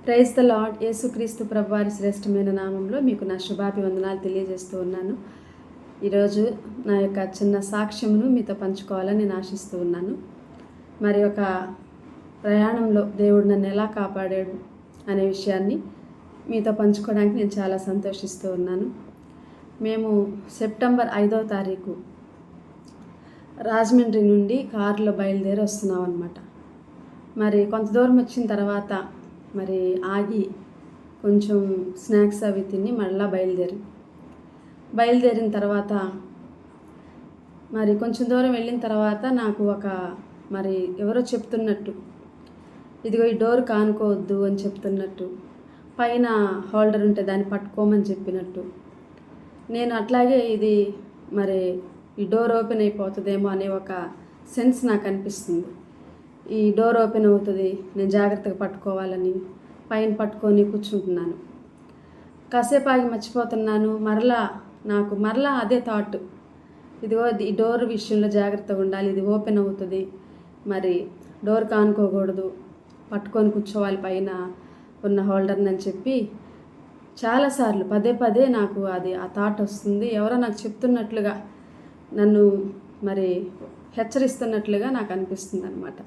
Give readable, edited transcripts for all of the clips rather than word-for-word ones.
Praise the lord. యేసుక్రీస్తు ప్రభువారి శ్రేష్టమైన నామంలో మీకు నా శుభాభివందనాలు తెలియజేస్తూ ఉన్నాను. ఈరోజు నా యొక్క చిన్న సాక్ష్యమును మీతో పంచుకోవాలని నేను ఆశిస్తూ ఉన్నాను. మరి ఒక ప్రయాణంలో దేవుడు నన్ను ఎలా కాపాడాడు అనే విషయాన్ని మీతో పంచుకోవడానికి నేను చాలా సంతోషిస్తూ ఉన్నాను. మేము సెప్టెంబర్ 5వ తారీఖు రాజమండ్రి నుండి కారులో బయలుదేరి వస్తున్నాం అన్నమాట. మరి కొంత దూరం వచ్చిన తర్వాత మరి ఆగి కొంచెం స్నాక్స్ అవి తిని మళ్ళీ బయలుదేరిన తర్వాత మరి కొంచెం దూరం వెళ్ళిన తర్వాత నాకు మరి ఎవరో చెప్తున్నట్టు, ఇదిగో ఈ డోర్ కానుకోవద్దు అని చెప్తున్నట్టు, పైన హోల్డర్ ఉంటే దాన్ని పట్టుకోమని చెప్పినట్టు, నేను అట్లాగే ఇది మరి ఈ డోర్ ఓపెన్ అయిపోతుందేమో అనే ఒక సెన్స్ నాకు అనిపిస్తుంది. ఈ డోర్ ఓపెన్ అవుతుంది, నేను జాగ్రత్తగా పట్టుకోవాలని పైన పట్టుకొని కూర్చుంటున్నాను. కాసేపు ఆగి మర్చిపోతున్నాను. నాకు మరలా అదే థాట్, ఇదిగో ఈ డోర్ విషయంలో జాగ్రత్తగా ఉండాలి, ఇది ఓపెన్ అవుతుంది, మరి డోర్ కానుకోకూడదు, పట్టుకొని కూర్చోవాలి పైన ఉన్న హోల్డర్ని అని చెప్పి చాలాసార్లు పదే నాకు ఆ థాట్ వస్తుంది. ఎవరో నాకు చెప్తున్నట్లుగా, నన్ను మరి హెచ్చరిస్తున్నట్లుగా నాకు అనిపిస్తుంది అన్నమాట.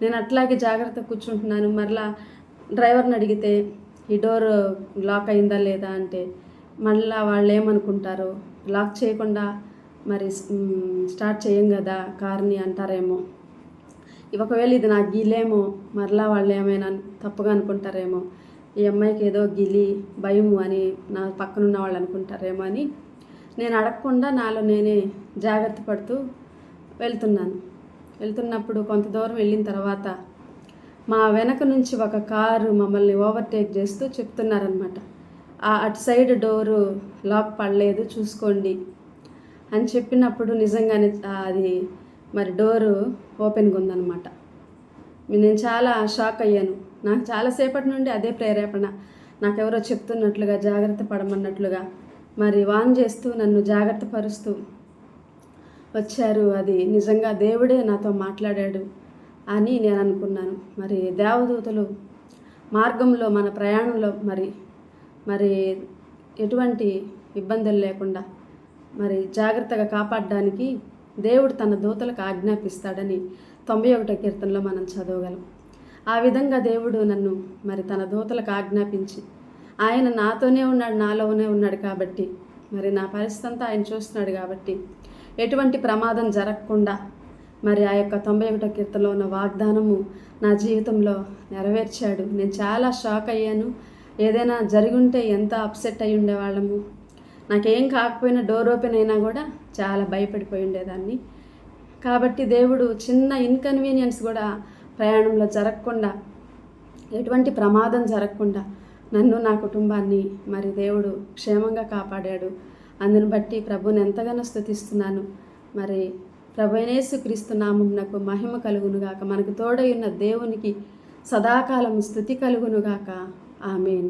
నేను అట్లాగే జాగ్రత్తగా కూర్చుంటున్నాను. మరలా డ్రైవర్ని అడిగితే ఈ డోర్ లాక్ అయిందా లేదా అంటే, మళ్ళీ వాళ్ళు ఏమనుకుంటారో, లాక్ చేయకుండా మరి స్టార్ట్ చేయం కదా కార్ని అంటారేమో, ఒకవేళ ఇది నాకు గిలేమో, మరలా వాళ్ళు ఏమైనా తప్పుగా అనుకుంటారేమో, ఈ అమ్మాయికి ఏదో గిలి భయము అని నా పక్కనున్న వాళ్ళు అనుకుంటారేమో అని నేను అడగకుండా నాలో నేనే జాగ్రత్త పడుతూ వెళ్తున్నప్పుడు కొంత దూరం వెళ్ళిన తర్వాత మా వెనక నుంచి ఒక కారు మమ్మల్ని ఓవర్టేక్ చేస్తూ చెప్తున్నారనమాట, అటు సైడ్ డోరు లాక్ పడలేదు చూసుకోండి అని చెప్పినప్పుడు నిజంగానే అది మరి డోరు ఓపెన్గా ఉందన్నమాట. నేను చాలా షాక్ అయ్యాను. నాకు చాలాసేపటి నుండి అదే ప్రేరేపణ, నాకెవరో చెప్తున్నట్లుగా, జాగ్రత్త పడమన్నట్లుగా మరి వాన్ చేస్తూ నన్ను జాగ్రత్త పరుస్తూ వచ్చారు. అది నిజంగా దేవుడే నాతో మాట్లాడాడు అని నేను అనుకున్నాను. మరి దేవదూతలు మార్గంలో మన ప్రయాణంలో మరి ఎటువంటి ఇబ్బందులు లేకుండా మరి జాగ్రత్తగా కాపాడడానికి దేవుడు తన దూతలకు ఆజ్ఞాపిస్తాడని 91వ కీర్తనలో మనం చదవగలం. ఆ విధంగా దేవుడు నన్ను మరి తన దూతలకు ఆజ్ఞాపించి, ఆయన నాతోనే ఉన్నాడు, నాలోనే ఉన్నాడు కాబట్టి, మరి నా పరిస్థితి అంతా ఆయన చూస్తున్నాడు కాబట్టి ఎటువంటి ప్రమాదం జరగకుండా మరి ఆ యొక్క 91వ కీర్తనలో ఉన్న వాగ్దానము నా జీవితంలో నెరవేర్చాడు. నేను చాలా షాక్ అయ్యాను. ఏదైనా జరిగి ఉంటే ఎంత అప్సెట్ అయి ఉండేవాళ్ళము, నాకేం కాకపోయినా డోర్ ఓపెన్ అయినా కూడా చాలా భయపడిపోయి ఉండేదాన్ని. కాబట్టి దేవుడు చిన్న ఇన్కన్వీనియన్స్ కూడా ప్రయాణంలో జరగకుండా, ఎటువంటి ప్రమాదం జరగకుండా నన్ను, నా కుటుంబాన్ని మరి దేవుడు క్షేమంగా కాపాడాడు. అందుని బట్టి ప్రభువుని ఎంతగానో స్తుతిస్తున్నాను. మరి ప్రభువైన యేసుక్రీస్తు నామమునకు మహిమ కలుగునుగాక. మనకు తోడై ఉన్న దేవునికి సదాకాలం స్తుతి కలుగునుగాక. ఆమేన్.